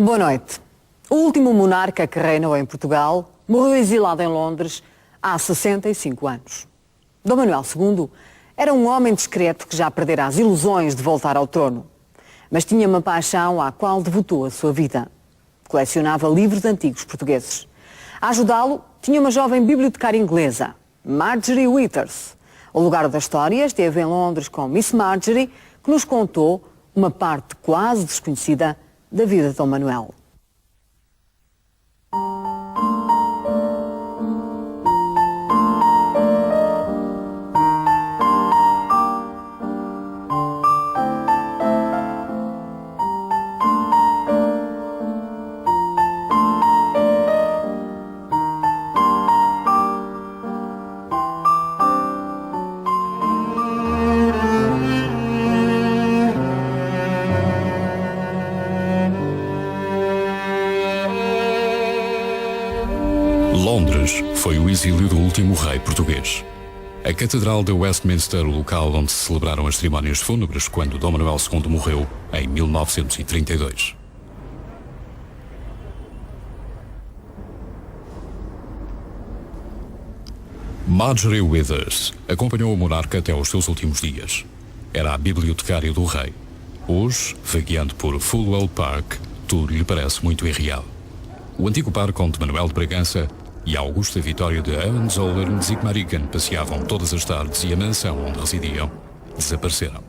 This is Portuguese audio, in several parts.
Boa noite. O último monarca que reinou em Portugal morreu exilado em Londres há 65 anos. Dom Manuel II era um homem discreto que já perdera as ilusões de voltar ao trono, mas tinha uma paixão à qual devotou a sua vida. Colecionava livros antigos portugueses. A ajudá-lo tinha uma jovem bibliotecária inglesa, Marjorie Withers. O lugar da história esteve em Londres com Miss Marjorie, que nos contou uma parte quase desconhecida da vida de Dom Manuel. Londres foi o exílio do último rei português. A Catedral de Westminster, o local onde se celebraram as cerimónias fúnebres quando Dom Manuel II morreu em 1932. Marjorie Withers acompanhou o monarca até aos seus últimos dias. Era a bibliotecária do rei. Hoje, vagueando por Fulwell Park, tudo lhe parece muito irreal. O antigo parque onde Manuel de Bragança e a Augusta Vitória de Hohenzollern-Sigmaringen passeavam todas as tardes e a mansão onde residiam desapareceram.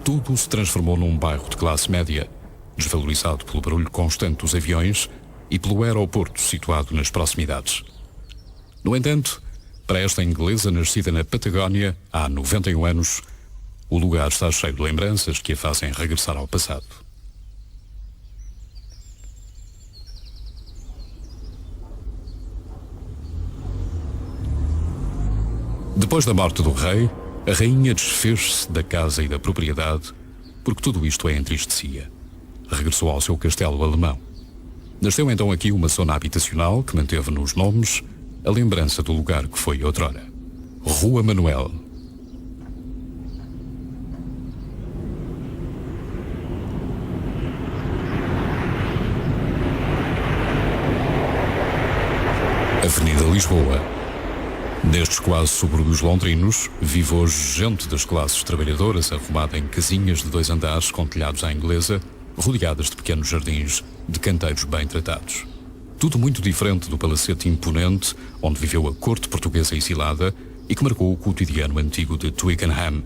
Tudo se transformou num bairro de classe média, desvalorizado pelo barulho constante dos aviões e pelo aeroporto situado nas proximidades. No entanto, para esta inglesa nascida na Patagónia há 91 anos, o lugar está cheio de lembranças que a fazem regressar ao passado. Depois da morte do rei, a rainha desfez-se da casa e da propriedade, porque tudo isto a entristecia. Regressou ao seu castelo alemão. Nasceu então aqui uma zona habitacional que manteve nos nomes a lembrança do lugar que foi outrora. Rua Manuel. Avenida Lisboa. Nestes quase subúrbios londrinos, vive hoje gente das classes trabalhadoras arrumada em casinhas de 2 andares com telhados à inglesa, rodeadas de pequenos jardins de canteiros bem tratados. Tudo muito diferente do palacete imponente onde viveu a corte portuguesa exilada e que marcou o cotidiano antigo de Twickenham.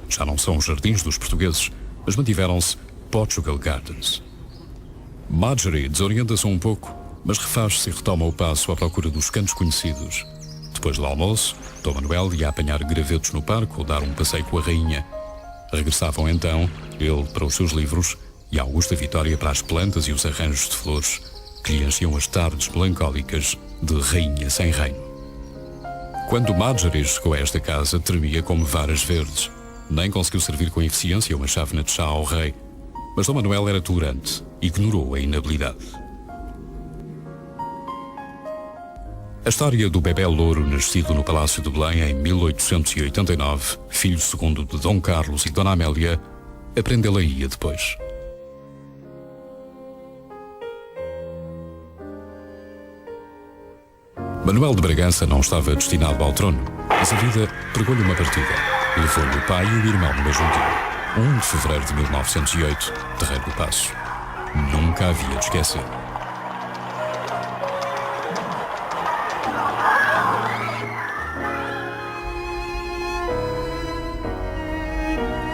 Já não são os jardins dos portugueses, mas mantiveram-se Portugal Gardens. Marjorie desorienta-se um pouco, mas refaz-se e retoma o passo à procura dos cantos conhecidos. Depois do almoço, Dom Manuel ia apanhar gravetos no parque ou dar um passeio com a rainha. Regressavam então, ele para os seus livros e a Augusta Vitória para as plantas e os arranjos de flores que lhe enchiam as tardes melancólicas de rainha sem reino. Quando Marjorie chegou a esta casa, tremia como varas verdes. Nem conseguiu servir com eficiência uma chávena de chá ao rei, mas Dom Manuel era tolerante e ignorou a inabilidade. A história do bebé louro nascido no Palácio de Belém em 1889, filho segundo de Dom Carlos e Dona Amélia, aprendê-la-ia depois. Manuel de Bragança não estava destinado ao trono, mas a vida pregou-lhe uma partida. Levou-lhe o pai e o irmão no mesmo dia. 1 de fevereiro de 1908, Terreiro do Paço. Nunca havia de esquecer.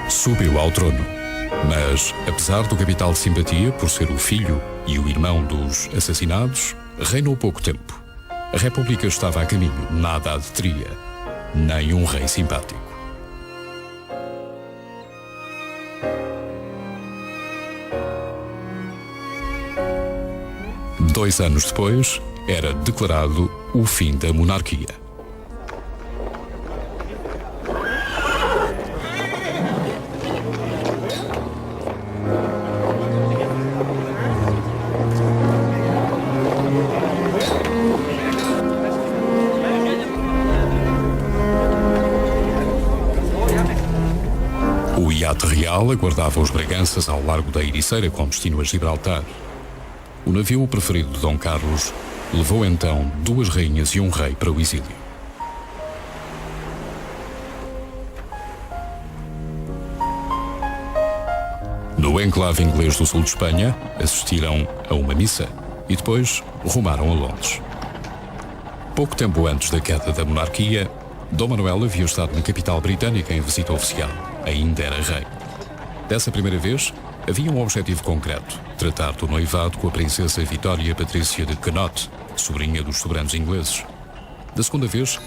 Subiu ao trono, mas, apesar do capital de simpatia por ser o filho e o irmão dos assassinados, reinou pouco tempo. A República estava a caminho, nada a deteria, nem um rei simpático. Dois anos depois, era declarado o fim da monarquia. O iate real aguardava os Braganças ao largo da Ericeira com destino a Gibraltar. O navio preferido de Dom Carlos levou então 2 rainhas e um rei para o exílio. No enclave inglês do sul de Espanha, assistiram a uma missa e depois rumaram a Londres. Pouco tempo antes da queda da monarquia, Dom Manuel havia estado na capital britânica em visita oficial. Ainda era rei. Dessa primeira vez, havia um objetivo concreto: tratar do noivado com a princesa Vitória Patrícia de Connaught, sobrinha dos soberanos ingleses. Da segunda vez,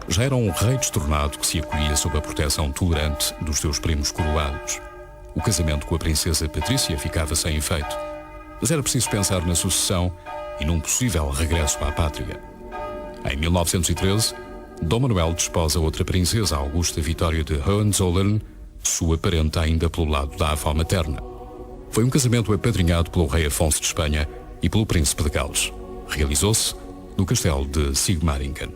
já era um rei destornado que se acolhia sob a proteção tolerante dos seus primos coroados. O casamento com a princesa Patrícia ficava sem efeito, mas era preciso pensar na sucessão e num possível regresso à pátria. Em 1913, Dom Manuel desposa outra princesa, Augusta Vitória de Hohenzollern, sua parente ainda pelo lado da avó materna. Foi um casamento apadrinhado pelo rei Afonso de Espanha e pelo príncipe de Gales. Realizou-se no castelo de Sigmaringen.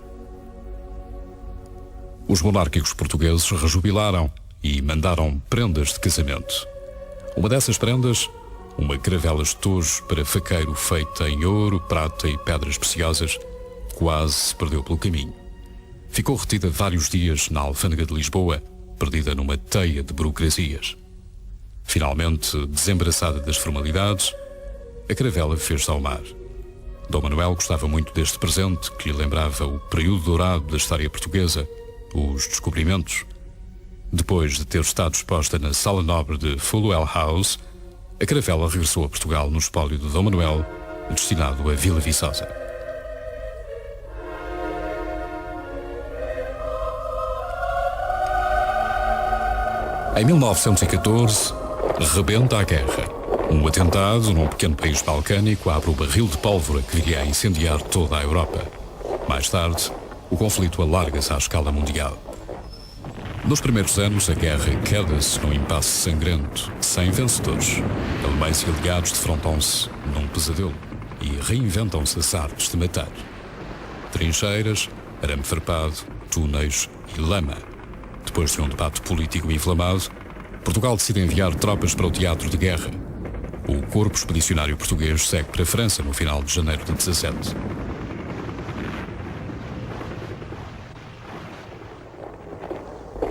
Os monárquicos portugueses rejubilaram e mandaram prendas de casamento. Uma dessas prendas, uma caravela de tojos para faqueiro feita em ouro, prata e pedras preciosas, quase se perdeu pelo caminho. Ficou retida vários dias na alfândega de Lisboa, perdida numa teia de burocracias. Finalmente, desembaraçada das formalidades, a caravela fez-se ao mar. Dom Manuel gostava muito deste presente que lhe lembrava o período dourado da história portuguesa, os descobrimentos. Depois de ter estado exposta na Sala Nobre de Fulwell House, a caravela regressou a Portugal no espólio de Dom Manuel, destinado a Vila Viçosa. Em 1914, rebenta a guerra. Um atentado num pequeno país balcânico abre o barril de pólvora que viria a incendiar toda a Europa. Mais tarde, o conflito alarga-se à escala mundial. Nos primeiros anos, a guerra queda-se num impasse sangrento, sem vencedores. Alemães e aliados defrontam-se num pesadelo e reinventam-se as artes de matar. Trincheiras, arame farpado, túneis e lama. Depois de um debate político inflamado, Portugal decide enviar tropas para o teatro de guerra. O corpo expedicionário português segue para a França no final de janeiro de 17.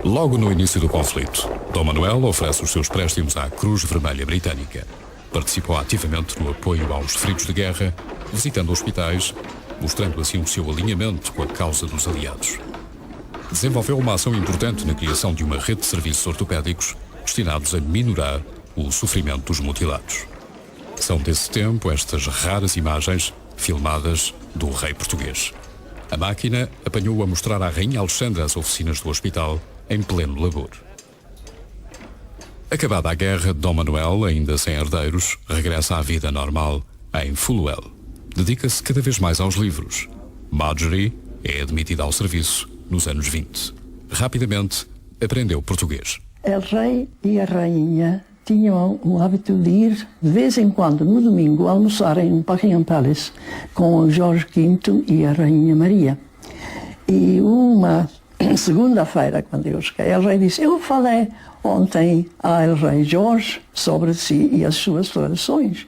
Logo no início do conflito, Dom Manuel oferece os seus préstimos à Cruz Vermelha Britânica. Participou ativamente no apoio aos feridos de guerra, visitando hospitais, mostrando assim o seu alinhamento com a causa dos aliados. Desenvolveu uma ação importante na criação de uma rede de serviços ortopédicos destinados a minorar o sofrimento dos mutilados. São desse tempo estas raras imagens filmadas do rei português. A máquina apanhou a mostrar à rainha Alexandra as oficinas do hospital em pleno labor. Acabada a guerra, Dom Manuel, ainda sem herdeiros, regressa à vida normal em Fulwell. Dedica-se cada vez mais aos livros. Marjorie é admitida ao serviço nos anos 20. Rapidamente aprendeu português. O rei e a rainha tinham o hábito de ir, de vez em quando, no domingo, almoçar em Buckingham Palace com o Jorge V e a Rainha Maria. E uma segunda-feira, quando eu cheguei, o rei disse: eu falei ontem ao rei Jorge sobre si e as suas declarações.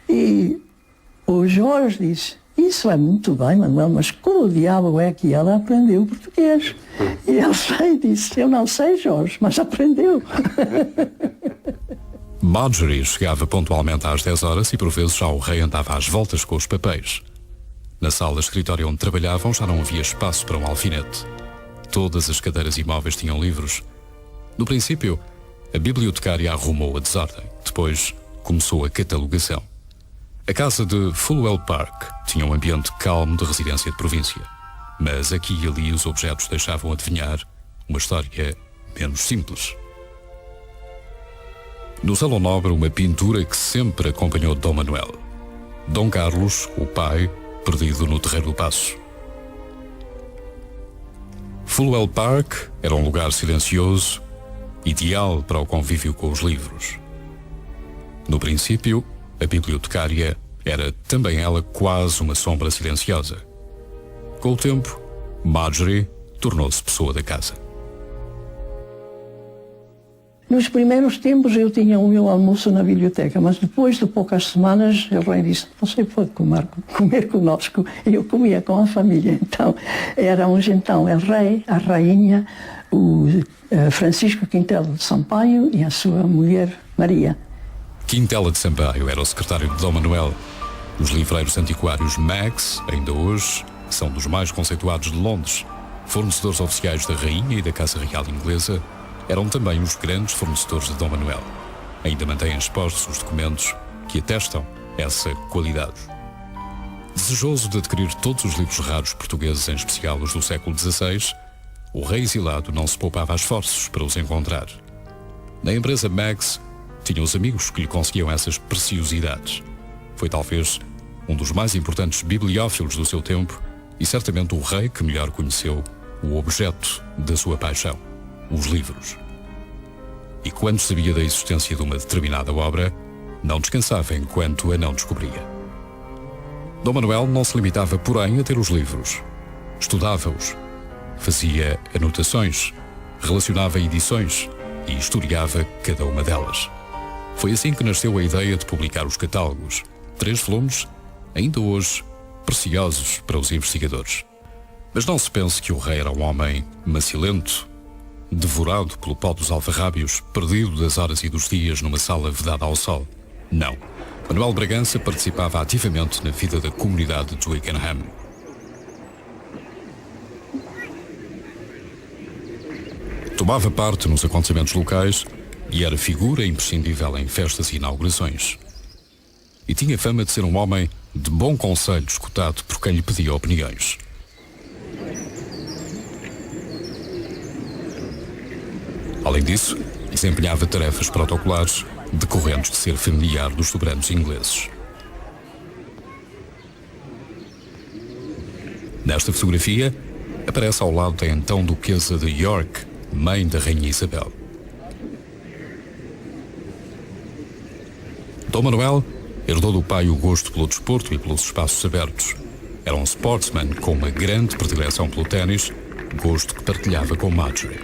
E o Jorge disse: isso é muito bem, Manuel, mas como o diabo é que ela aprendeu português? E o rei disse: eu não sei, Jorge, mas aprendeu. Marjorie chegava pontualmente às 10 horas e por vezes já o rei andava às voltas com os papéis. Na sala de escritório onde trabalhavam já não havia espaço para um alfinete. Todas as cadeiras e móveis tinham livros. No princípio, a bibliotecária arrumou a desordem. Depois começou a catalogação. A casa de Fulwell Park tinha um ambiente calmo de residência de província. Mas aqui e ali os objetos deixavam adivinhar uma história menos simples. No Salão Nobre, uma pintura que sempre acompanhou Dom Manuel. Dom Carlos, o pai, perdido no Terreiro do Paço. Fulwell Park era um lugar silencioso, ideal para o convívio com os livros. No princípio, a bibliotecária era também ela quase uma sombra silenciosa. Com o tempo, Marjorie tornou-se pessoa da casa. Nos primeiros tempos eu tinha o meu almoço na biblioteca, mas depois de poucas semanas o rei disse, você pode comer conosco. E eu comia com a família. Então, era um jantão, o rei, a rainha, o Francisco Quintela de Sampaio e a sua mulher Maria. Quintela de Sampaio era o secretário de Dom Manuel. Os livreiros antiquários Max, ainda hoje, são dos mais conceituados de Londres. Fornecedores oficiais da rainha e da Casa Real Inglesa, eram também os grandes fornecedores de Dom Manuel. Ainda mantêm expostos os documentos que atestam essa qualidade. Desejoso de adquirir todos os livros raros portugueses, em especial os do século XVI, o rei exilado não se poupava a esforços para os encontrar. Na empresa Max, tinha os amigos que lhe conseguiam essas preciosidades. Foi talvez um dos mais importantes bibliófilos do seu tempo e certamente o rei que melhor conheceu o objeto da sua paixão, os livros. E quando sabia da existência de uma determinada obra, não descansava enquanto a não descobria. Dom Manuel não se limitava, porém, a ter os livros. Estudava-os, fazia anotações, relacionava edições e historiava cada uma delas. Foi assim que nasceu a ideia de publicar os catálogos, 3 volumes, ainda hoje preciosos para os investigadores. Mas não se pense que o rei era um homem macilento, devorado pelo pó dos alfarrábios, perdido das horas e dos dias numa sala vedada ao sol. Não. Manuel Bragança participava ativamente na vida da comunidade de Twickenham. Tomava parte nos acontecimentos locais e era figura imprescindível em festas e inaugurações. E tinha fama de ser um homem de bom conselho escutado por quem lhe pedia opiniões. Além disso, desempenhava tarefas protocolares decorrentes de ser familiar dos soberanos ingleses. Nesta fotografia, aparece ao lado da então duquesa de York, mãe da rainha Isabel. Dom Manuel herdou do pai o gosto pelo desporto e pelos espaços abertos. Era um sportsman com uma grande predileção pelo ténis, gosto que partilhava com Marjorie.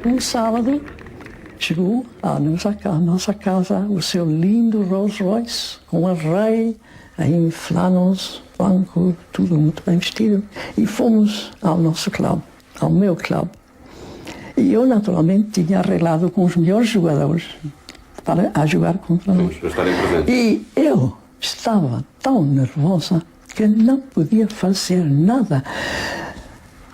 Um sábado, chegou à nossa casa o seu lindo Rolls Royce, com a rei em flannels, branco, tudo muito bem vestido, e fomos ao nosso clube, ao meu clube. E eu, naturalmente, tinha arreglado com os melhores jogadores para jogar contra nós. E eu estava tão nervosa que não podia fazer nada.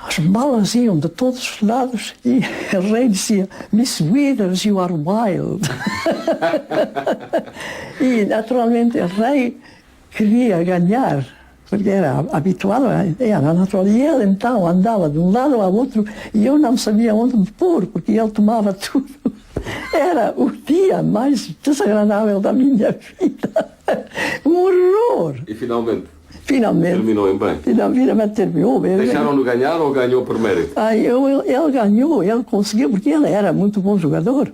As balas iam de todos os lados e o rei dizia, Miss Withers, you are wild. E, naturalmente, o rei queria ganhar, porque era habituado, era natural. E ele, então, andava de um lado ao outro e eu não sabia onde me pôr, porque ele tomava tudo. Era o dia mais desagradável da minha vida. Um horror. E finalmente terminou em bem. Finalmente terminou. Deixaram-no ganhar ou ganhou por mérito? Ele ganhou, ele conseguiu, porque ele era muito bom jogador.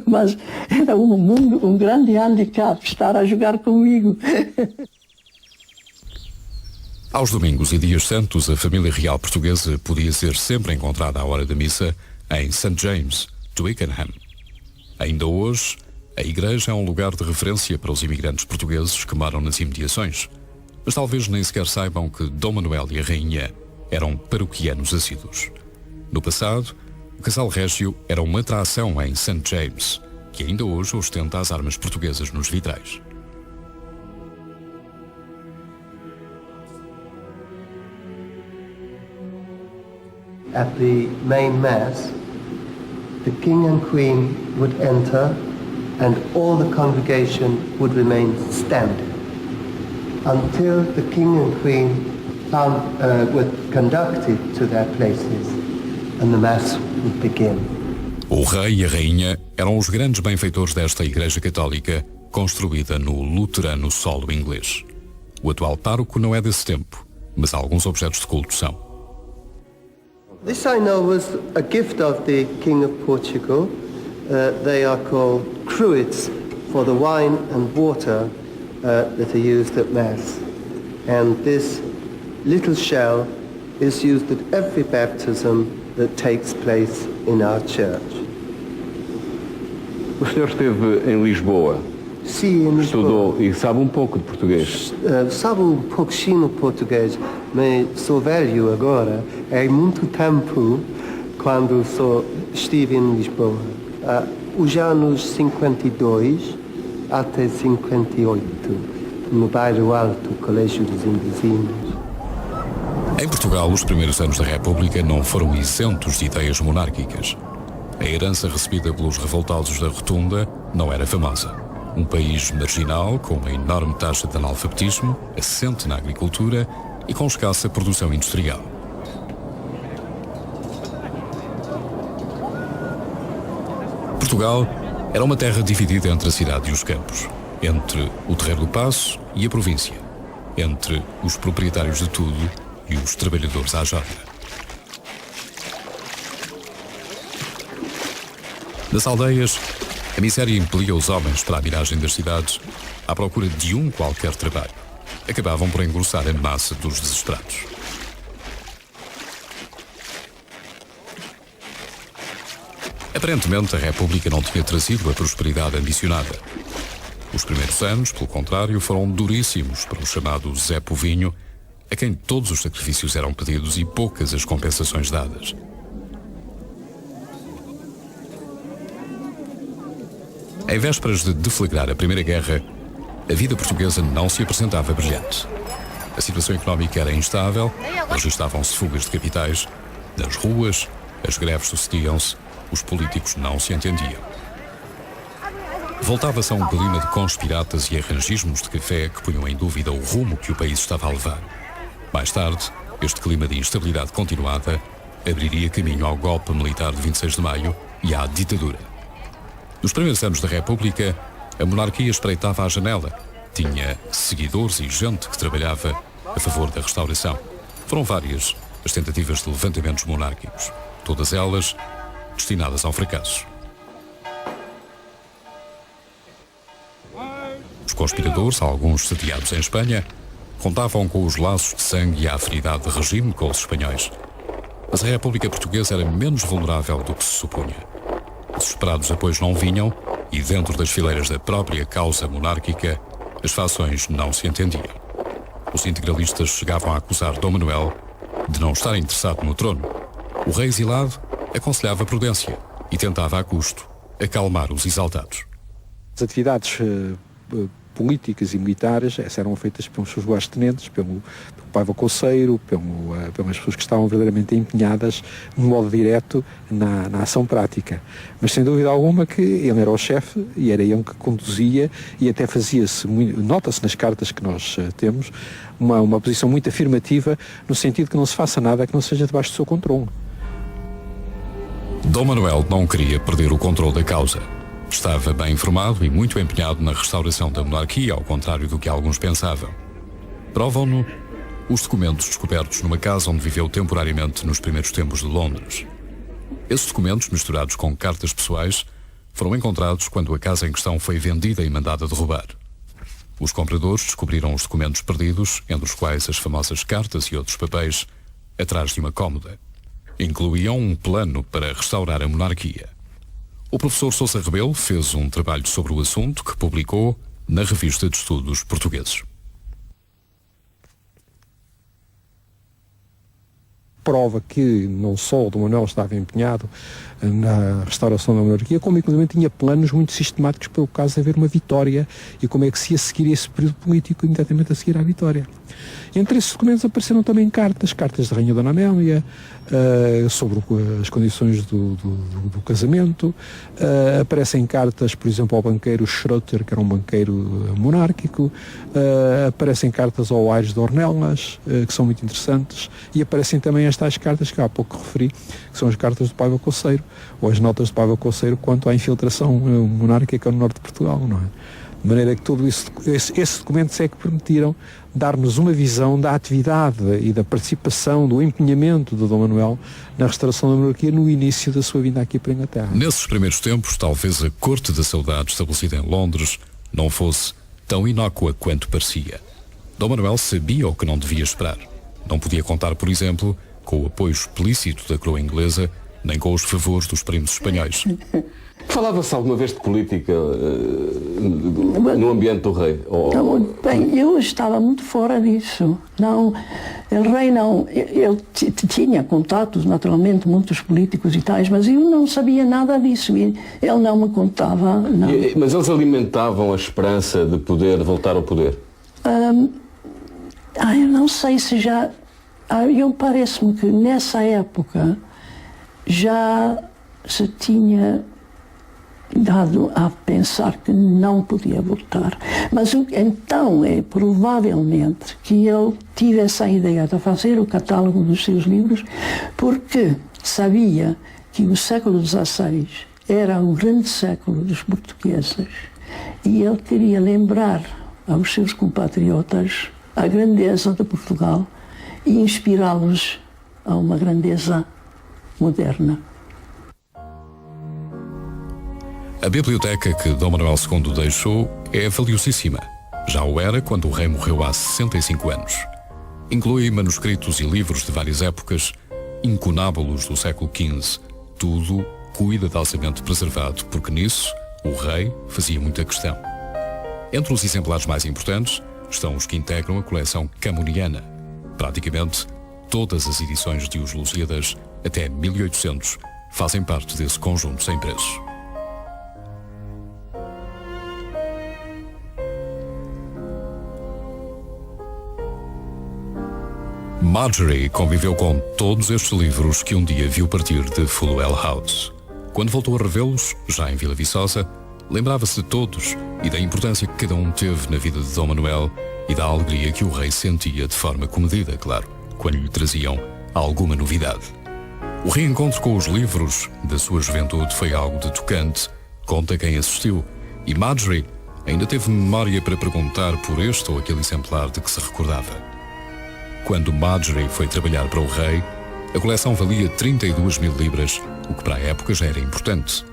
Mas era um grande handicap estar a jogar comigo. Aos domingos e dias santos, a família real portuguesa podia ser sempre encontrada à hora da missa em St. James, Twickenham. Ainda hoje, a igreja é um lugar de referência para os imigrantes portugueses que moram nas imediações. Mas talvez nem sequer saibam que Dom Manuel e a rainha eram paroquianos assíduos. No passado, o casal régio era uma atração em St. James, que ainda hoje ostenta as armas portuguesas nos vitrais. At the main mass, the king and queen would enter and all the congregation would remain standing until the king and queen were conducted to their places and the mass would begin. O rei e a rainha eram os grandes benfeitores desta igreja católica construída no luterano solo inglês. O atual pároco não é desse tempo, mas alguns objetos de culto são. This I know was a gift of the King of Portugal. They are called cruets for the wine and water that are used at Mass. And this little shell is used at every baptism that takes place in our church. O senhor esteve em Lisboa, Sim, em Lisboa. estudou e sabe um pouco de português. Sabe um pouquinho português, mas sou velho agora. É muito tempo quando estive em Lisboa. Os anos 52 até 58, no bairro Alto, Colégio dos Invizinhos. Em Portugal, os primeiros anos da República não foram isentos de ideias monárquicas. A herança recebida pelos revoltados da Rotunda não era famosa. Um país marginal, com uma enorme taxa de analfabetismo, assente na agricultura e com escassa produção industrial. Portugal era uma terra dividida entre a cidade e os campos, entre o Terreiro do Paço e a província, entre os proprietários de tudo e os trabalhadores à jota. Nas aldeias, a miséria impelia os homens para a miragem das cidades à procura de um qualquer trabalho. Acabavam por engrossar a massa dos desesperados. Aparentemente, a República não tinha trazido a prosperidade ambicionada. Os primeiros anos, pelo contrário, foram duríssimos para o chamado Zé Povinho, a quem todos os sacrifícios eram pedidos e poucas as compensações dadas. Em vésperas de deflagrar a Primeira Guerra, a vida portuguesa não se apresentava brilhante. A situação económica era instável, registavam-se fugas de capitais, nas ruas, as greves sucediam-se, os políticos não se entendiam. Voltava-se a um clima de conspiratas e arranjismos de café que punham em dúvida o rumo que o país estava a levar. Mais tarde, este clima de instabilidade continuada abriria caminho ao golpe militar de 26 de maio e à ditadura. Nos primeiros anos da República, a monarquia espreitava à janela. Tinha seguidores e gente que trabalhava a favor da restauração. Foram várias as tentativas de levantamentos monárquicos, todas elas destinadas ao fracasso. Os conspiradores, alguns sediados em Espanha, contavam com os laços de sangue e a afinidade de regime com os espanhóis. Mas a República Portuguesa era menos vulnerável do que se supunha. Os esperados apoios não vinham e, dentro das fileiras da própria causa monárquica, as fações não se entendiam. Os integralistas chegavam a acusar Dom Manuel de não estar interessado no trono. O rei exilado aconselhava prudência e tentava, a custo, acalmar os exaltados. As atividades políticas e militares eram feitas pelos seus lugares-tenentes, pelo Paiva Couceiro, pelas pessoas que estavam verdadeiramente empenhadas no modo direto na ação prática. Mas sem dúvida alguma que ele era o chefe e era ele que conduzia e até fazia-se, nota-se nas cartas que nós temos, uma posição muito afirmativa no sentido que não se faça nada que não seja debaixo do seu controle. Dom Manuel não queria perder o controle da causa. Estava bem informado e muito empenhado na restauração da monarquia, ao contrário do que alguns pensavam. Provam-no os documentos descobertos numa casa onde viveu temporariamente nos primeiros tempos de Londres. Esses documentos, misturados com cartas pessoais, foram encontrados quando a casa em questão foi vendida e mandada derrubar. Os compradores descobriram os documentos perdidos, entre os quais as famosas cartas e outros papéis, atrás de uma cômoda. Incluíam um plano para restaurar a monarquia. O professor Sousa Rebelo fez um trabalho sobre o assunto que publicou na Revista de Estudos Portugueses. Prova que não só o Dom Manuel estava empenhado na restauração da monarquia, como inclusive tinha planos muito sistemáticos pelo caso de haver uma vitória e como é que se ia seguir esse período político imediatamente a seguir à vitória. Entre esses documentos apareceram também cartas da Rainha Dona Amélia, sobre as condições do casamento, aparecem cartas, por exemplo, ao banqueiro Schroeter, que era um banqueiro monárquico, aparecem cartas ao Aires de Ornelas, que são muito interessantes, e aparecem também estas cartas que há pouco referi, que são as cartas do Paiva Couceiro, ou as notas do Paiva Couceiro quanto à infiltração monárquica no norte de Portugal, não é? De maneira que tudo isso, esses documentos é que permitiram dar-nos uma visão da atividade e da participação, do empenhamento de Dom Manuel na restauração da monarquia no início da sua vinda aqui para a Inglaterra. Nesses primeiros tempos, talvez a Corte da Saudade estabelecida em Londres não fosse tão inócua quanto parecia. Dom Manuel sabia o que não devia esperar. Não podia contar, por exemplo, com o apoio explícito da coroa inglesa, nem com os favores dos primos espanhóis. Falava-se alguma vez de política no ambiente do rei? Bem, eu estava muito fora disso. Não, o rei não. Ele tinha contatos, naturalmente, muitos políticos e tais, mas eu não sabia nada disso. E ele não me contava. Não. Mas eles alimentavam a esperança de poder voltar ao poder? Eu não sei se já... parece-me que nessa época já se tinha dado a pensar que não podia voltar. Mas então é provavelmente que ele tive essa ideia de fazer o catálogo dos seus livros porque sabia que o século XVI era o grande século dos portugueses e ele queria lembrar aos seus compatriotas a grandeza de Portugal e inspirá-los a uma grandeza moderna. A biblioteca que Dom Manuel II deixou é valiosíssima. Já o era quando o rei morreu há 65 anos. Inclui manuscritos e livros de várias épocas, incunábulos do século XV, tudo cuidadosamente preservado, porque nisso o rei fazia muita questão. Entre os exemplares mais importantes estão os que integram a coleção Camuniana. Praticamente todas as edições de Os Lusíadas, até 1800, fazem parte desse conjunto sem preço. Marjorie conviveu com todos estes livros que um dia viu partir de Fulwell House. Quando voltou a revê-los, já em Vila Viçosa, lembrava-se de todos e da importância que cada um teve na vida de Dom Manuel e da alegria que o rei sentia de forma comedida, claro, quando lhe traziam alguma novidade. O reencontro com os livros da sua juventude foi algo de tocante, conta quem assistiu, e Marjorie ainda teve memória para perguntar por este ou aquele exemplar de que se recordava. Quando Marjorie foi trabalhar para o rei, a coleção valia 32 mil libras, o que para a época já era importante.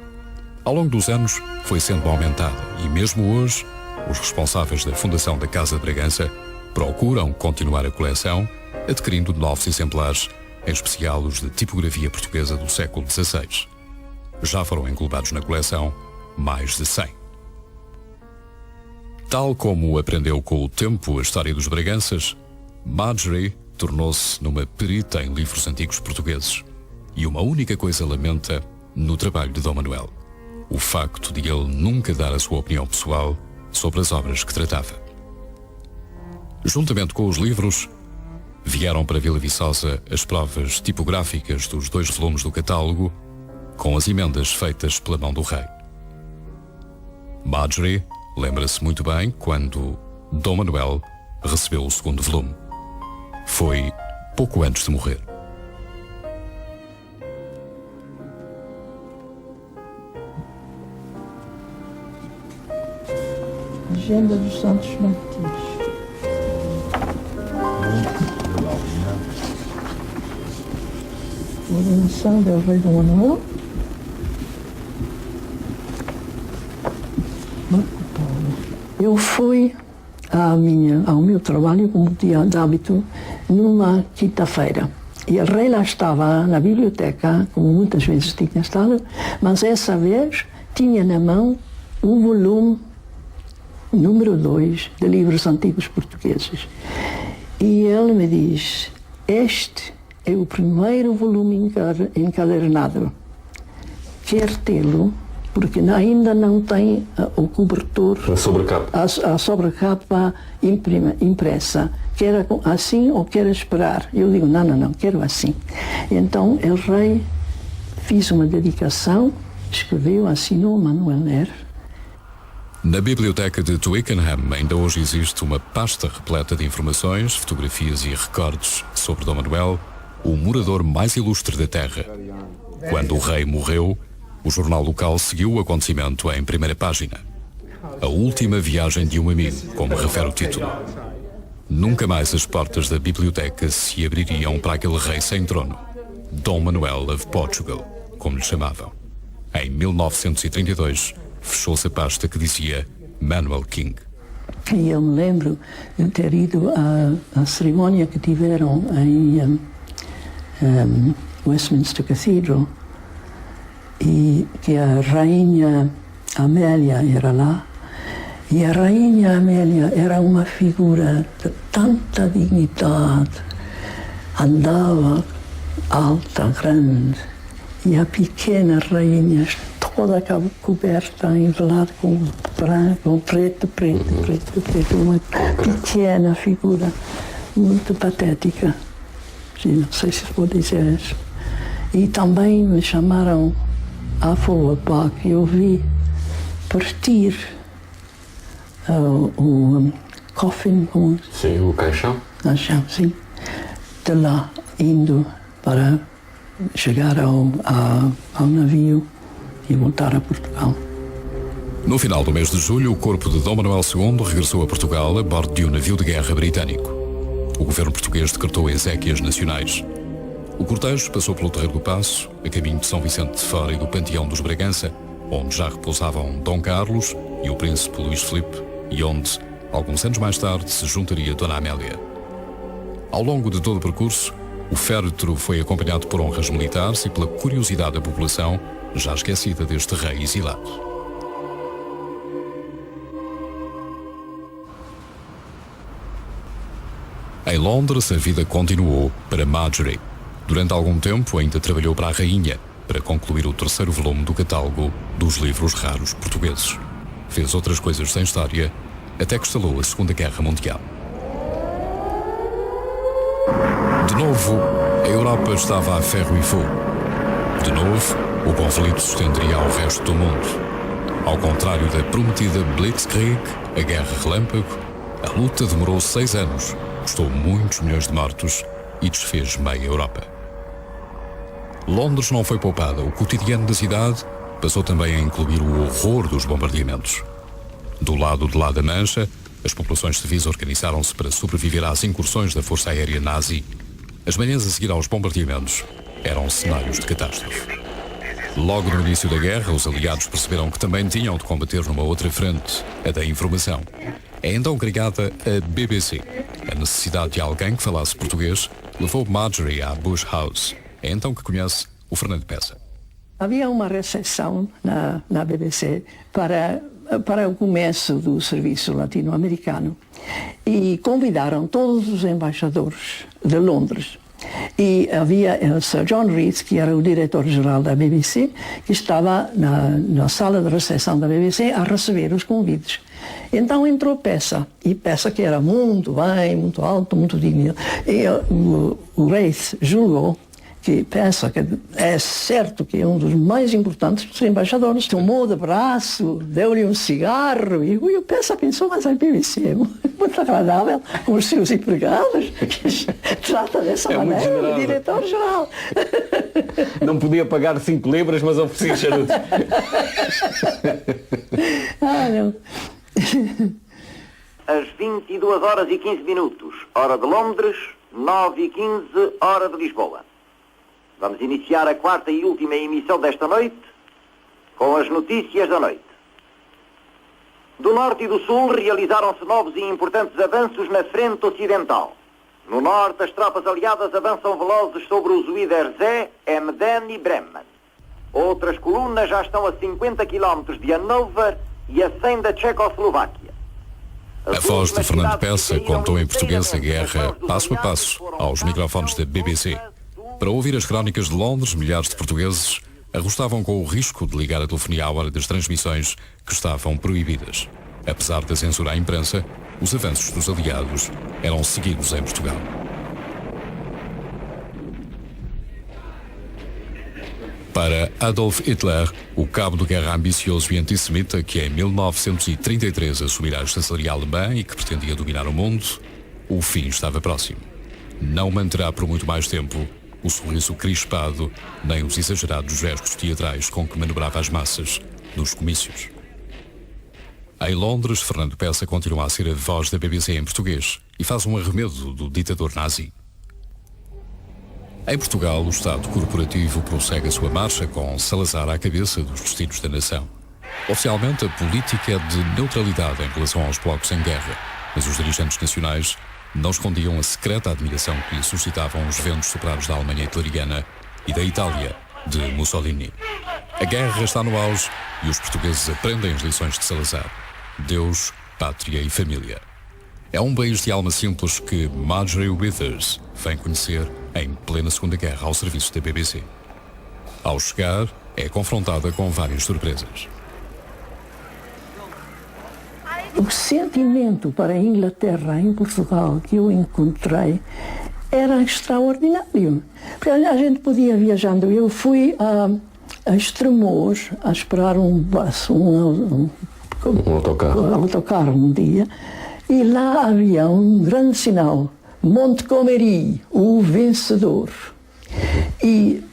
Ao longo dos anos foi sendo aumentada e mesmo hoje, os responsáveis da fundação da Casa de Bragança procuram continuar a coleção, adquirindo novos exemplares, em especial os de tipografia portuguesa do século XVI. Já foram englobados na coleção mais de 100. Tal como aprendeu com o tempo a história dos Braganças, Marjorie tornou-se numa perita em livros antigos portugueses e uma única coisa lamenta no trabalho de Dom Manuel: o facto de ele nunca dar a sua opinião pessoal sobre as obras que tratava. Juntamente com os livros, vieram para Vila Viçosa as provas tipográficas dos 2 volumes do catálogo, com as emendas feitas pela mão do rei. Marjorie lembra-se muito bem quando Dom Manuel recebeu o 2º volume. Foi pouco antes de morrer. Agenda dos Santos Mártires. Ordenação del Rei Dom Manuel. Marco Polo. Eu fui ao meu trabalho, como tinha de hábito, numa quinta-feira. E o rei lá estava na biblioteca, como muitas vezes tinha estado, mas essa vez tinha na mão um volume número 2 de livros antigos portugueses. E ele me diz: este é o primeiro volume encadernado. Quer tê-lo? Porque ainda não tem o cobertor, a sobrecapa impressa. Quer assim ou quer esperar? Eu digo, não, quero assim. Então, o rei fez uma dedicação, escreveu, assinou, Manuel Ler. Na biblioteca de Twickenham ainda hoje existe uma pasta repleta de informações, fotografias e recordes sobre Dom Manuel, o morador mais ilustre da terra. Quando o rei morreu, o jornal local seguiu o acontecimento em primeira página. A última viagem de um amigo, como refere o título. Nunca mais as portas da biblioteca se abririam para aquele rei sem trono, Dom Manuel of Portugal, como lhe chamavam. Em 1932, fechou-se a pasta que dizia Manuel King. E eu me lembro de ter ido à cerimónia que tiveram em Westminster Cathedral. e que a rainha Amélia era lá. E a rainha Amélia era uma figura de tanta dignidade. Andava alta, grande. E a pequena rainha, toda coberta, envelada com branco, com preto. Uma pequena figura, muito patética. Não sei se vou dizer isso. E também me chamaram à Folapá, que eu vi partir o coffin. Sim, o caixão. Caixão, sim. De lá, indo para chegar ao navio e voltar a Portugal. No final do mês de julho, o corpo de Dom Manuel II regressou a Portugal a bordo de um navio de guerra britânico. O governo português decretou exéquias nacionais. O cortejo passou pelo Terreiro do Paço, a caminho de São Vicente de Fora e do Panteão dos Bragança, onde já repousavam Dom Carlos e o príncipe Luís Filipe, e onde, alguns anos mais tarde, se juntaria Dona Amélia. Ao longo de todo o percurso, o féretro foi acompanhado por honras militares e pela curiosidade da população, já esquecida deste rei exilado. Em Londres, a vida continuou para Marjorie. Durante algum tempo, ainda trabalhou para a rainha, para concluir o 3º volume do catálogo dos livros raros portugueses. Fez outras coisas sem história, até que estalou a Segunda Guerra Mundial. De novo, a Europa estava a ferro e fogo. De novo, o conflito se estenderia ao resto do mundo. Ao contrário da prometida Blitzkrieg, a Guerra Relâmpago, a luta demorou 6 anos, custou muitos milhões de mortos e desfez meia Europa. Londres não foi poupada. O cotidiano da cidade passou também a incluir o horror dos bombardeamentos. Do lado de lá da Mancha, as populações civis organizaram-se para sobreviver às incursões da Força Aérea Nazi. As manhãs a seguir aos bombardeamentos eram cenários de catástrofe. Logo no início da guerra, os aliados perceberam que também tinham de combater numa outra frente, a da informação. É então criada a BBC. A necessidade de alguém que falasse português levou Marjorie à Bush House. É então que conhece o Fernando Peça. Havia uma recepção na BBC para o começo do serviço latino-americano e convidaram todos os embaixadores de Londres. E havia o Sir John Reed, que era o diretor-geral da BBC, que estava na sala de recepção da BBC a receber os convites. Então entrou Peça, e Peça que era muito bem, muito alto, muito digno. E o Reith julgou que Peça, que é certo que é um dos mais importantes dos embaixadores, tomou de braço, deu-lhe um cigarro, e o Peça pensou, mas a BBC é muito agradável com os seus empregados, que trata dessa maneira o diretor-geral. Não podia pagar 5 libras, mas oferecia charutos. Não. Às 22h15, hora de Londres, 9h15, hora de Lisboa. Vamos iniciar a 4ª e última emissão desta noite com as notícias da noite. Do norte e do sul realizaram-se novos e importantes avanços na frente ocidental. No norte, as tropas aliadas avançam velozes sobre os Zuiderzee, Emden e Bremen. Outras colunas já estão a 50 km de Hannover e a 100 da Tchecoslováquia. A voz de Fernando Peça contou em português a guerra passo a passo aos microfones da BBC. Para ouvir as crónicas de Londres, milhares de portugueses arrostavam com o risco de ligar a telefonia à hora das transmissões que estavam proibidas. Apesar da censura à imprensa, os avanços dos aliados eram seguidos em Portugal. Para Adolf Hitler, o cabo de guerra ambicioso e antissemita que em 1933 assumirá a chanceria alemã e que pretendia dominar o mundo, o fim estava próximo. Não manterá por muito mais tempo o sorriso crispado, nem os exagerados gestos teatrais com que manobrava as massas nos comícios. Em Londres, Fernando Peça continua a ser a voz da BBC em português e faz um arremedo do ditador nazi. Em Portugal, o Estado corporativo prossegue a sua marcha com Salazar à cabeça dos destinos da nação. Oficialmente, a política é de neutralidade em relação aos blocos em guerra, mas os dirigentes nacionais não escondiam a secreta admiração que lhe suscitavam os ventos soprados da Alemanha hitleriana e da Itália, de Mussolini. A guerra está no auge e os portugueses aprendem as lições de Salazar. Deus, pátria e família. É um país de alma simples que Marjorie Withers vem conhecer em plena Segunda Guerra ao serviço da BBC. Ao chegar, é confrontada com várias surpresas. O sentimento para a Inglaterra em Portugal que eu encontrei era extraordinário. Porque a gente podia viajando. Eu fui a Estremoz a esperar um autocarro um dia, e lá havia um grande sinal: Montgomery, o vencedor. E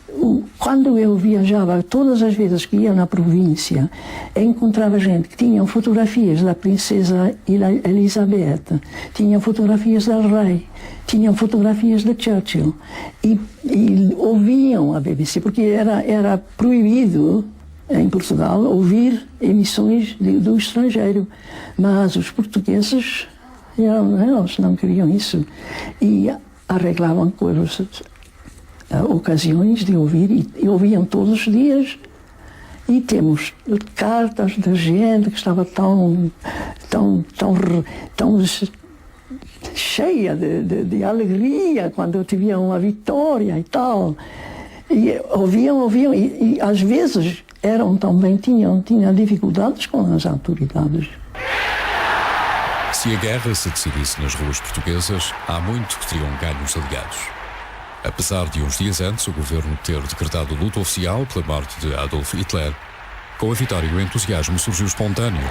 quando eu viajava, todas as vezes que ia na província, encontrava gente que tinha fotografias da princesa Elizabeth, tinha fotografias do rei, tinham fotografias de Churchill, e ouviam a BBC, porque era proibido em Portugal ouvir emissões do estrangeiro, mas os portugueses eles não queriam isso e arreglavam coisas, ocasiões de ouvir, e ouviam todos os dias. E temos cartas de gente que estava tão cheia de alegria quando tiveram uma vitória e tal. E ouviam e às vezes tinham dificuldades com as autoridades. Se a guerra se decidisse nas ruas portuguesas, há muito que teriam ganho os aliados. Apesar de uns dias antes o governo ter decretado luto oficial pela morte de Adolf Hitler, com a vitória o entusiasmo surgiu espontâneo,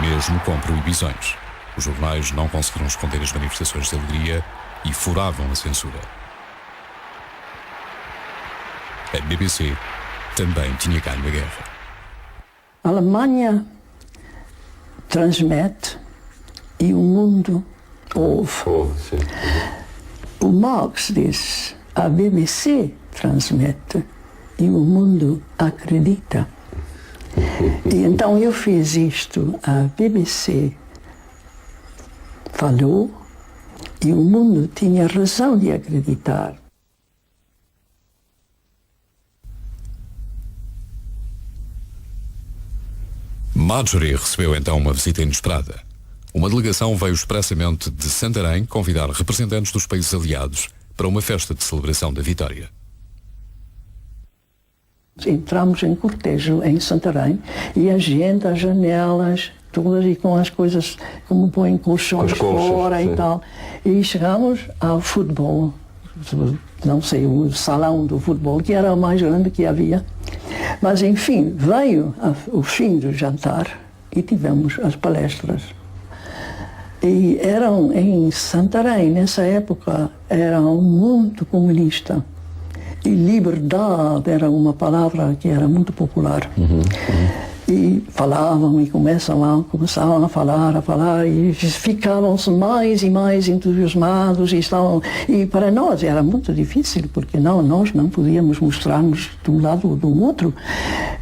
mesmo com proibições. Os jornais não conseguiram esconder as manifestações de alegria e furavam a censura. A BBC também tinha ganho a guerra. A Alemanha transmite e o mundo ouve. O Marx diz: a BBC transmite e o mundo acredita. E então eu fiz isto, a BBC falou e o mundo tinha razão de acreditar. Marjorie recebeu então uma visita inesperada. Uma delegação veio expressamente de Santarém convidar representantes dos países aliados para uma festa de celebração da vitória. Entramos em cortejo em Santarém e a gente, as janelas, todas, e com as coisas, como põem colchões fora, sim, e tal. E chegamos ao futebol, não sei, o salão do futebol, que era o mais grande que havia. Mas, enfim, veio o fim do jantar e tivemos as palestras. E eram em Santarém, nessa época, era muito comunista. E liberdade era uma palavra que era muito popular. E falavam e começavam a falar e ficavam-se mais e mais entusiasmados e para nós era muito difícil, porque nós não podíamos mostrar-nos de um lado ou do outro.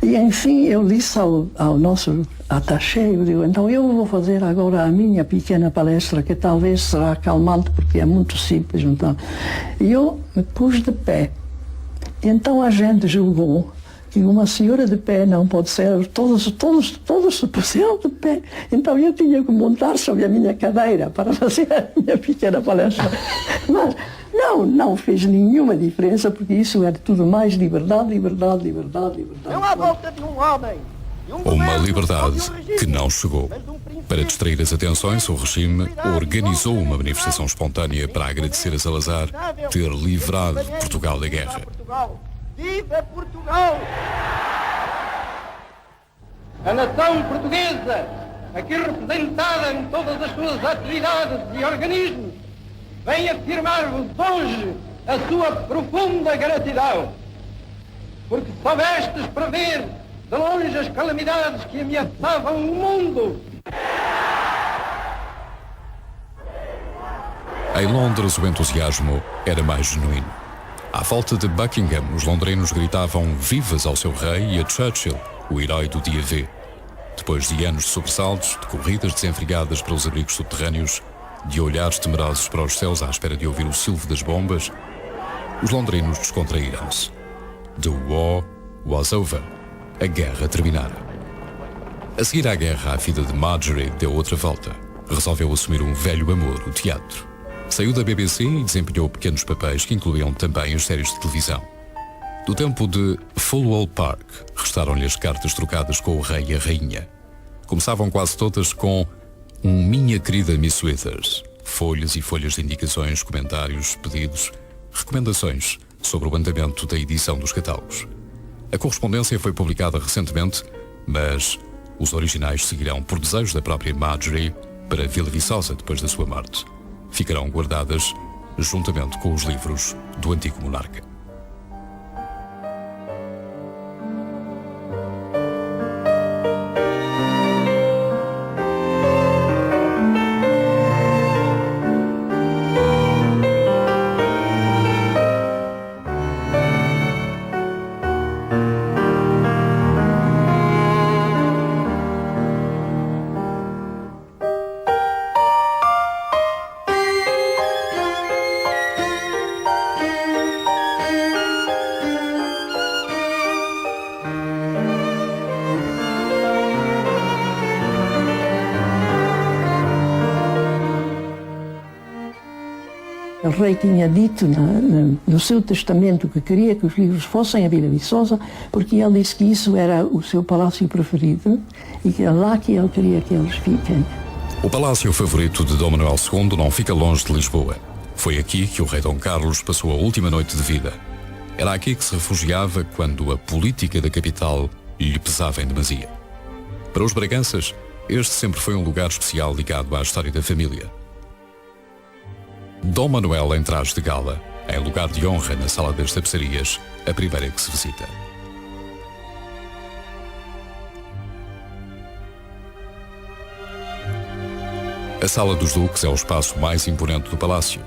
E enfim, eu disse ao nosso attaché, eu digo: então eu vou fazer agora a minha pequena palestra, que talvez será calmante, porque é muito simples. Então. E eu me pus de pé. Então a gente julgou que uma senhora de pé não pode ser, todos se puseram de pé. Então eu tinha que montar sobre a minha cadeira para fazer a minha pequena palestra. Mas não fez nenhuma diferença, porque isso era tudo mais liberdade. Não há volta de um homem. Uma liberdade que não chegou. Para distrair as atenções, o regime organizou uma manifestação espontânea para agradecer a Salazar ter livrado Portugal da guerra. Viva Portugal! A nação portuguesa, aqui representada em todas as suas atividades e organismos, vem afirmar-vos hoje a sua profunda gratidão, porque soubestes prever de longe as calamidades que ameaçavam o mundo. Em Londres, o entusiasmo era mais genuíno. À volta de Buckingham, os londrinos gritavam vivas ao seu rei e a Churchill, o herói do dia V. Depois de anos de sobressaltos, de corridas desenfreadas pelos abrigos subterrâneos, de olhares temerosos para os céus à espera de ouvir o silvo das bombas, os londrinos descontraíram-se. The war was over. a guerra terminara. A seguir à guerra, a vida de Marjorie deu outra volta. Resolveu assumir um velho amor, o teatro. Saiu da BBC e desempenhou pequenos papéis que incluíam também as séries de televisão. Do tempo de Fulwell Park, restaram-lhe as cartas trocadas com o rei e a rainha. Começavam quase todas com um Minha querida Miss Withers. Folhas e folhas de indicações, comentários, pedidos, recomendações sobre o andamento da edição dos catálogos. A correspondência foi publicada recentemente, mas os originais seguirão por desejo da própria Marjorie para Vila Viçosa depois da sua morte. Ficarão guardadas juntamente com os livros do antigo monarca. O rei tinha dito no seu testamento que queria que os livros fossem a Vila Viçosa, porque ele disse que isso era o seu palácio preferido e que é lá que ele queria que eles fiquem. O palácio favorito de Dom Manuel II não fica longe de Lisboa. Foi aqui que o rei Dom Carlos passou a última noite de vida. Era aqui que se refugiava quando a política da capital lhe pesava em demasia. Para os Braganças, este sempre foi um lugar especial ligado à história da família. Dom Manuel em traje de gala, em lugar de honra na Sala das Tapeçarias, a primeira que se visita. A Sala dos Duques é o espaço mais imponente do palácio.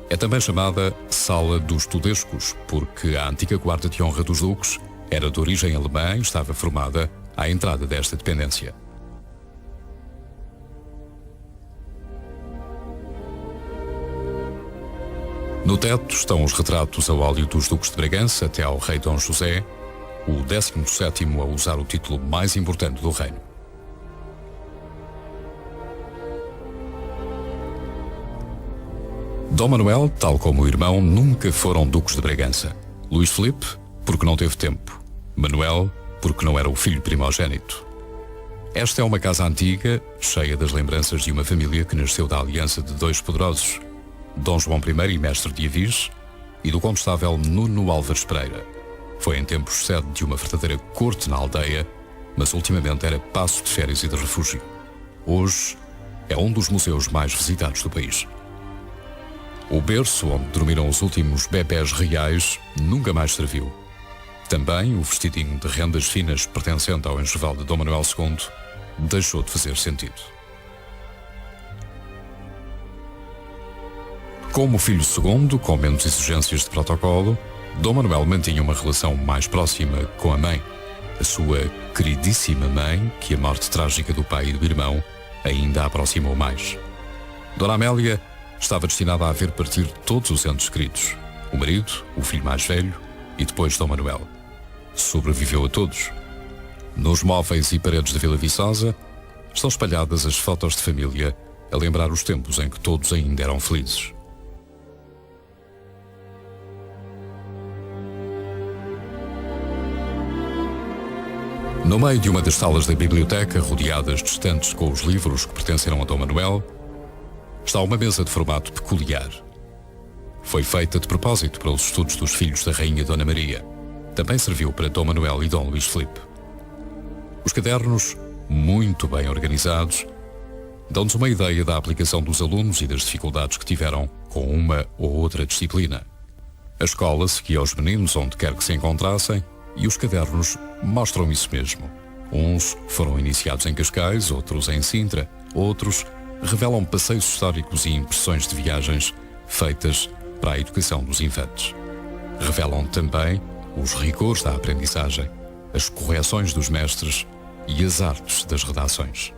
É também chamada Sala dos Tudescos, porque a antiga guarda de honra dos duques era de origem alemã e estava formada à entrada desta dependência. No teto estão os retratos a óleo dos duques de Bragança até ao rei Dom José, o 17º a usar o título mais importante do reino. Dom Manuel, tal como o irmão, nunca foram duques de Bragança. Luís Filipe, porque não teve tempo. Manuel, porque não era o filho primogênito. Esta é uma casa antiga, cheia das lembranças de uma família que nasceu da aliança de dois poderosos, Dom João I e mestre de Avis, e do condestável Nuno Álvares Pereira. Foi em tempos sede de uma verdadeira corte na aldeia, mas ultimamente era paço de férias e de refúgio. Hoje é um dos museus mais visitados do país. O berço onde dormiram os últimos bebés reais nunca mais serviu. Também o vestidinho de rendas finas pertencente ao enxoval de Dom Manuel II deixou de fazer sentido. Como filho segundo, com menos exigências de protocolo, Dom Manuel mantinha uma relação mais próxima com a mãe, a sua queridíssima mãe, que a morte trágica do pai e do irmão ainda a aproximou mais. Dona Amélia estava destinada a ver partir todos os entes queridos, o marido, o filho mais velho e depois Dom Manuel. Sobreviveu a todos. Nos móveis e paredes da Vila Viçosa estão espalhadas as fotos de família a lembrar os tempos em que todos ainda eram felizes. No meio de uma das salas da biblioteca, rodeadas de estantes com os livros que pertenceram a Dom Manuel, está uma mesa de formato peculiar. Foi feita de propósito para os estudos dos filhos da Rainha Dona Maria. Também serviu para Dom Manuel e Dom Luís Filipe. Os cadernos, muito bem organizados, dão-nos uma ideia da aplicação dos alunos e das dificuldades que tiveram com uma ou outra disciplina. A escola seguia os meninos onde quer que se encontrassem e os cadernos mostram isso mesmo. Uns foram iniciados em Cascais, outros em Sintra, outros revelam passeios históricos e impressões de viagens feitas para a educação dos infantes. Revelam também os rigores da aprendizagem, as correções dos mestres e as artes das redações.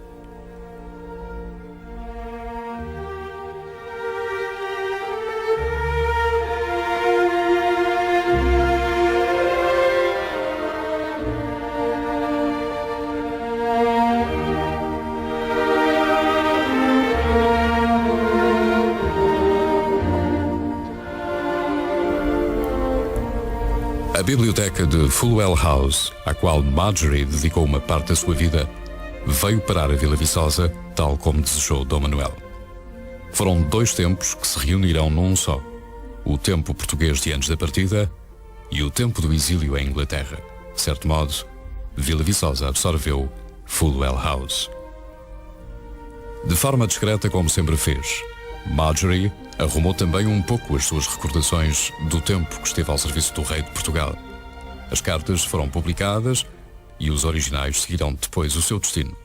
A biblioteca de Fulwell House, à qual Marjorie dedicou uma parte da sua vida, veio parar a Vila Viçosa, tal como desejou Dom Manuel. Foram 2 tempos que se reunirão num só: o tempo português de antes da partida e o tempo do exílio em Inglaterra. De certo modo, Vila Viçosa absorveu Fulwell House. De forma discreta, como sempre fez, Marjorie arrumou também um pouco as suas recordações do tempo que esteve ao serviço do rei de Portugal. As cartas foram publicadas e os originais seguirão depois o seu destino.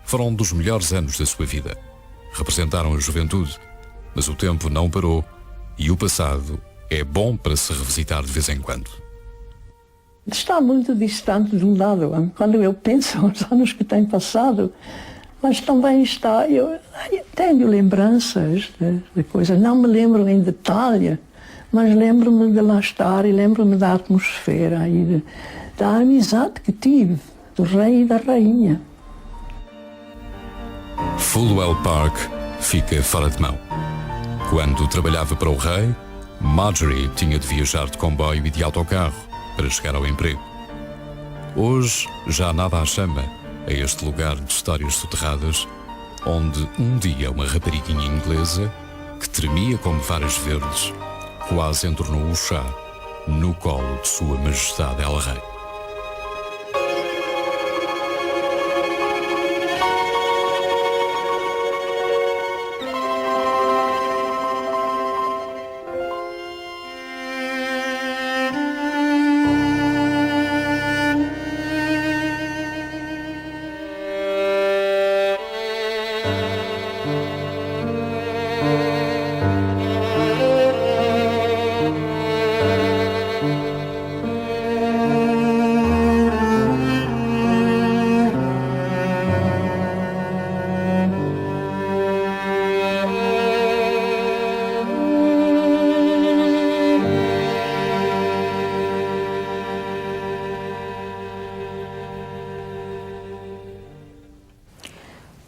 Foram dos melhores anos da sua vida. Representaram a juventude, mas o tempo não parou e o passado é bom para se revisitar de vez em quando. Está muito distante de um lado, quando eu penso nos anos que têm passado, mas também está, eu tenho lembranças de coisas, não me lembro em detalhe, mas lembro-me de lá estar e lembro-me da atmosfera e da amizade que tive do rei e da rainha. Fulwell Park fica fora de mão. Quando trabalhava para o rei, Marjorie tinha de viajar de comboio e de autocarro para chegar ao emprego. Hoje já nada a chama a este lugar de histórias soterradas, onde um dia uma rapariguinha inglesa, que tremia como varas verdes, quase entornou o chá no colo de Sua Majestade El Rei.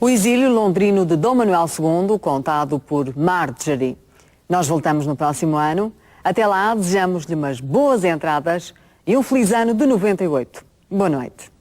O exílio londrino de Dom Manuel II, contado por Marjorie. Nós voltamos no próximo ano. Até lá, desejamos-lhe umas boas entradas e um feliz ano de 98. Boa noite.